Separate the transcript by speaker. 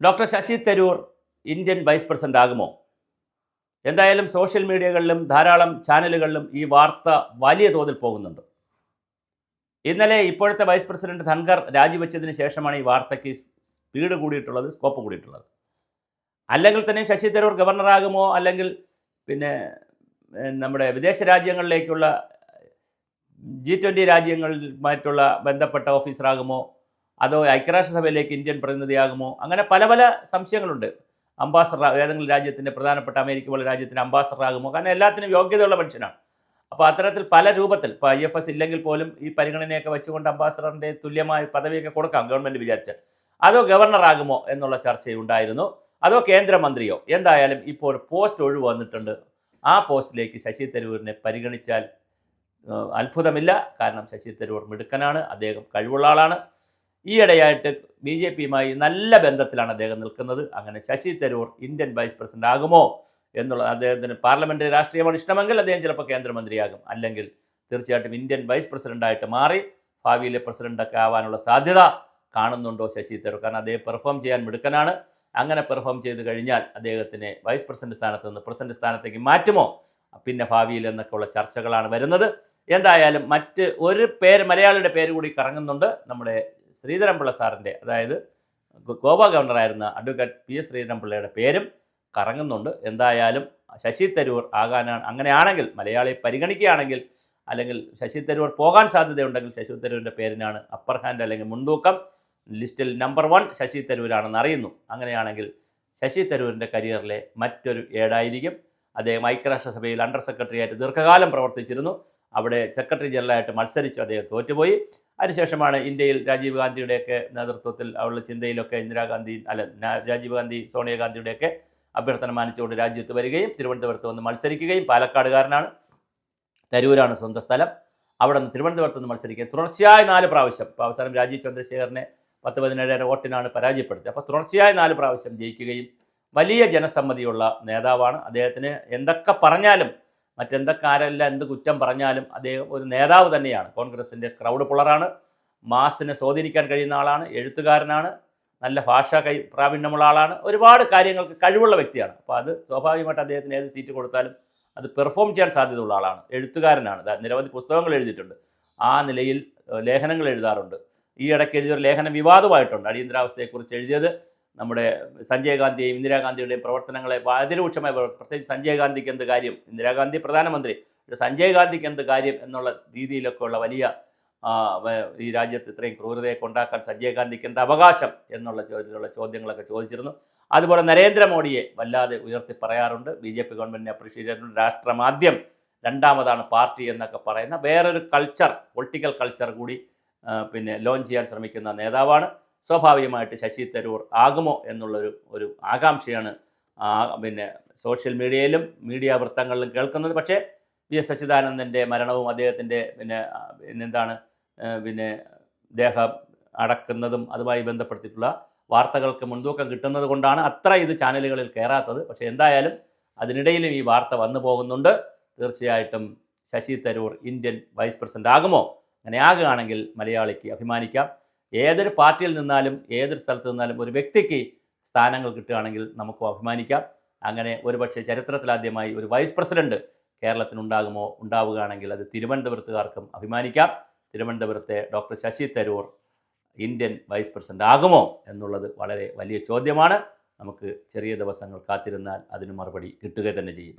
Speaker 1: Doctor Shashi Tharoor Indian vice president ആകുമോ? എന്തായാലും social മീഡിയകളിലും ധാരാളം ചാനലുകളിലും ഈ വാർത്ത വലിയ തോതിൽ പോകുന്നുണ്ട്. ഇന്നലെ ഇപ്പോഴത്തെ വൈസ് പ്രസിഡന്റ് ധൻഖർ രാജിവെച്ചതിന് ശേഷമാണ് ഈ വാർത്തയ്ക്ക് സ്പീഡ് കൂടിയിട്ടുള്ളത്, സ്കോപ്പ് കൂടിയിട്ടുള്ളത്. അല്ലെങ്കിൽ തന്നെ ശശി തരൂർ ഗവർണറാകുമോ, അല്ലെങ്കിൽ പിന്നെ നമ്മുടെ വിദേശ രാജ്യങ്ങളിലേക്കുള്ള G20 രാജ്യങ്ങളുമായിട്ടുള്ള ബന്ധപ്പെട്ട ഓഫീസറാകുമോ, അതോ ഐക്യരാഷ്ട്രസഭയിലേക്ക് ഇന്ത്യൻ പ്രതിനിധിയാകുമോ, അങ്ങനെ പല പല സംശയങ്ങളുണ്ട്. അംബാസഡർ, ഏതെങ്കിലും രാജ്യത്തിൻ്റെ പ്രധാനപ്പെട്ട അമേരിക്ക പോലെ രാജ്യത്തിൻ്റെ അംബാസഡറാകുമോ? കാരണം എല്ലാത്തിനും യോഗ്യതയുള്ള മനുഷ്യനാണ്. അപ്പോൾ അത്തരത്തിൽ പല രൂപത്തിൽ, ഇപ്പോൾ IFS ഇല്ലെങ്കിൽ പോലും ഈ പരിഗണനയൊക്കെ വെച്ചുകൊണ്ട് അംബാസഡറിൻ്റെ തുല്യമായ പദവിയൊക്കെ കൊടുക്കാം ഗവൺമെൻറ് വിചാരിച്ചാൽ. അതോ ഗവർണറാകുമോ എന്നുള്ള ചർച്ചയുണ്ടായിരുന്നു, അതോ കേന്ദ്രമന്ത്രിയോ? എന്തായാലും ഇപ്പോൾ പോസ്റ്റ് ഒഴിവ് വന്നിട്ടുണ്ട്. ആ പോസ്റ്റിലേക്ക് ശശി തരൂരിനെ പരിഗണിച്ചാൽ അത്ഭുതമില്ല. കാരണം ശശി തരൂർ മിടുക്കനാണ്, അദ്ദേഹം കഴിവുള്ള ആളാണ്. ഈയിടെയായിട്ട് BJPയുമായി നല്ല ബന്ധത്തിലാണ് അദ്ദേഹം നിൽക്കുന്നത്. അങ്ങനെ Shashi Tharoor Indian vice president ആകുമോ എന്നുള്ള, അദ്ദേഹത്തിന് പാർലമെൻ്ററി രാഷ്ട്രീയമാണ് ഇഷ്ടമെങ്കിൽ അദ്ദേഹം ചിലപ്പോൾ കേന്ദ്രമന്ത്രിയാകും, അല്ലെങ്കിൽ തീർച്ചയായിട്ടും ഇന്ത്യൻ വൈസ് പ്രസിഡൻ്റായിട്ട് മാറി ഭാവിയിലെ പ്രസിഡൻ്റൊക്കെ ആവാനുള്ള സാധ്യത കാണുന്നുണ്ടോ ശശി തരൂർ? കാരണം അദ്ദേഹം പെർഫോം ചെയ്യാൻ മിടുക്കനാണ്. അങ്ങനെ പെർഫോം ചെയ്ത് കഴിഞ്ഞാൽ അദ്ദേഹത്തിനെ വൈസ് പ്രസിഡന്റ് സ്ഥാനത്ത് നിന്ന് പ്രസിഡന്റ് സ്ഥാനത്തേക്ക് മാറ്റുമോ പിന്നെ ഭാവിയിൽ എന്നൊക്കെയുള്ള ചർച്ചകളാണ് വരുന്നത്. എന്തായാലും മറ്റ് ഒരു പേര്, മലയാളിയുടെ പേര് കൂടി കറങ്ങുന്നുണ്ട്. നമ്മുടെ ശ്രീധരൻപിള്ള സാറിൻ്റെ, അതായത് ഗോവ ഗവർണറായിരുന്ന അഡ്വക്കേറ്റ് PS ശ്രീധരൻപിള്ളയുടെ പേരും കറങ്ങുന്നുണ്ട്. എന്തായാലും ശശി തരൂർ ആകാനാണ്, അങ്ങനെയാണെങ്കിൽ മലയാളിയെ പരിഗണിക്കുകയാണെങ്കിൽ, അല്ലെങ്കിൽ ശശി തരൂർ പോകാൻ സാധ്യതയുണ്ടെങ്കിൽ ശശി തരൂരിൻ്റെ പേരിനാണ് അപ്പർ ഹാൻഡ്, അല്ലെങ്കിൽ മുൻതൂക്കം. ലിസ്റ്റിൽ നമ്പർ 1 ശശി തരൂരാണെന്ന് അറിയുന്നു. അങ്ങനെയാണെങ്കിൽ ശശി തരൂരിൻ്റെ കരിയറിലെ മറ്റൊരു ഏടായിരിക്കും. അദ്ദേഹം ഐക്യരാഷ്ട്രസഭയിൽ അണ്ടർ സെക്രട്ടറിയായിട്ട് ദീർഘകാലം പ്രവർത്തിച്ചിരുന്നു. അവിടെ സെക്രട്ടറി ജനറലായിട്ട് മത്സരിച്ച് അദ്ദേഹം തോറ്റുപോയി. അതിനുശേഷമാണ് ഇന്ത്യയിൽ രാജീവ് ഗാന്ധിയുടെയൊക്കെ നേതൃത്വത്തിൽ അവളുടെ ചിന്തയിലൊക്കെ രാജീവ് ഗാന്ധി സോണിയാഗാന്ധിയുടെയൊക്കെ അഭ്യർത്ഥന മാനിച്ചുകൊണ്ട് രാജ്യത്ത് വരികയും തിരുവനന്തപുരത്ത് വന്ന് മത്സരിക്കുകയും, പാലക്കാടുകാരനാണ്, തരൂരാണ് സ്വന്തം സ്ഥലം, അവിടെ നിന്ന് തിരുവനന്തപുരത്ത് നിന്ന് മത്സരിക്കുക തുടർച്ചയായി 4 പ്രാവശ്യം. ഇപ്പോൾ അവസാനം രാജീവ് ചന്ദ്രശേഖരനെ 10-17 വോട്ടിനാണ് പരാജയപ്പെടുത്തിയത്. അപ്പോൾ തുടർച്ചയായി 4 പ്രാവശ്യം ജയിക്കുകയും വലിയ ജനസമ്മതിയുള്ള നേതാവാണ്. അദ്ദേഹത്തിന് എന്തൊക്കെ പറഞ്ഞാലും, മറ്റെന്തൊക്കെ ആരെല്ലാം എന്ത് കുറ്റം പറഞ്ഞാലും അദ്ദേഹം ഒരു നേതാവ് തന്നെയാണ്. കോൺഗ്രസിൻ്റെ ക്രൗഡ് പുള്ളറാണ്, മാസിനെ സ്വാധീനിക്കാൻ കഴിയുന്ന ആളാണ്, എഴുത്തുകാരനാണ്, നല്ല ഭാഷാ പ്രാവീണ്യമുള്ള ആളാണ്, ഒരുപാട് കാര്യങ്ങൾക്ക് കഴിവുള്ള വ്യക്തിയാണ്. അപ്പോൾ അത് സ്വാഭാവികമായിട്ട് അദ്ദേഹത്തിന് ഏത് സീറ്റ് കൊടുത്താലും അത് പെർഫോം ചെയ്യാൻ സാധ്യതയുള്ള ആളാണ്. എഴുത്തുകാരനാണ്, നിരവധി പുസ്തകങ്ങൾ എഴുതിയിട്ടുണ്ട്, ആ നിലയിൽ ലേഖനങ്ങൾ എഴുതാറുണ്ട്. ഈ ഇടയ്ക്ക് എഴുതിയൊരു ലേഖനം വിവാദമായിട്ടുണ്ട്. അടിയന്തരാവസ്ഥയെക്കുറിച്ച് എഴുതിയത് നമ്മുടെ സഞ്ജയ് ഗാന്ധിയെയും ഇന്ദിരാഗാന്ധിയുടെയും പ്രവർത്തനങ്ങളെ അതിരൂക്ഷമായി, പ്രത്യേകിച്ച് സഞ്ജയ് ഗാന്ധിക്ക് എന്ത് കാര്യം, ഇന്ദിരാഗാന്ധി പ്രധാനമന്ത്രി, സഞ്ജയ് ഗാന്ധിക്ക് എന്ത് കാര്യം എന്നുള്ള രീതിയിലൊക്കെ ഉള്ള വലിയ ഈ രാജ്യത്ത് ഇത്രയും ക്രൂരതയൊക്കെ ഉണ്ടാക്കാൻ സഞ്ജയ് ഗാന്ധിക്ക് എന്ത് അവകാശം എന്നുള്ള ചോദ്യങ്ങളൊക്കെ ചോദിച്ചിരുന്നു. അതുപോലെ നരേന്ദ്രമോദിയെ വല്ലാതെ ഉയർത്തി പറയാറുണ്ട്. BJP ഗവൺമെൻറ്റിനെ അപ്രീഷിയേറ്റ് ചെയ്തിട്ടുണ്ട്. രാഷ്ട്രമാദ്യം, രണ്ടാമതാണ് പാർട്ടി എന്നൊക്കെ പറയുന്ന വേറൊരു കൾച്ചർ, പൊളിറ്റിക്കൽ കൾച്ചർ കൂടി പിന്നെ ലോഞ്ച് ചെയ്യാൻ ശ്രമിക്കുന്ന നേതാവാണ്. സ്വാഭാവികമായിട്ട് ശശി തരൂർ ആകുമോ എന്നുള്ളൊരു ആകാംക്ഷയാണ് പിന്നെ സോഷ്യൽ മീഡിയയിലും മീഡിയ വൃത്തങ്ങളിലും കേൾക്കുന്നത്. പക്ഷേ VS അച്യുതാനന്ദൻ്റെ മരണവും അദ്ദേഹത്തിൻ്റെ പിന്നെ ദേഹം അടക്കുന്നതും അതുമായി ബന്ധപ്പെടുത്തിയിട്ടുള്ള വാർത്തകൾക്ക് മുൻതൂക്കം കിട്ടുന്നത് കൊണ്ടാണ് അത്ര ഇത് ചാനലുകളിൽ കയറാത്തത്. പക്ഷേ എന്തായാലും അതിനിടയിലും ഈ വാർത്ത വന്നു പോകുന്നുണ്ട്. തീർച്ചയായിട്ടും Shashi Tharoor Indian vice president ആകുമോ? അങ്ങനെ ആകുകയാണെങ്കിൽ മലയാളിക്ക് അഭിമാനിക്കാം. ഏതൊരു പാർട്ടിയിൽ നിന്നാലും ഏതൊരു സ്ഥലത്ത് നിന്നാലും ഒരു വ്യക്തിക്ക് സ്ഥാനങ്ങൾ കിട്ടുകയാണെങ്കിൽ നമുക്കും അഭിമാനിക്കാം. അങ്ങനെ ഒരുപക്ഷെ ചരിത്രത്തിലാദ്യമായി ഒരു വൈസ് പ്രസിഡന്റ് ഉണ്ടാവുകയാണെങ്കിൽ അത് തിരുവനന്തപുരത്തുകാർക്കും അഭിമാനിക്കാം. തിരുവനന്തപുരത്തെ doctor Shashi Tharoor Indian vice president ആകുമോ എന്നുള്ളത് വളരെ വലിയ ചോദ്യമാണ്. നമുക്ക് ചെറിയ ദിവസങ്ങൾ കാത്തിരുന്നാൽ അതിന് മറുപടി കിട്ടുക തന്നെ ചെയ്യും.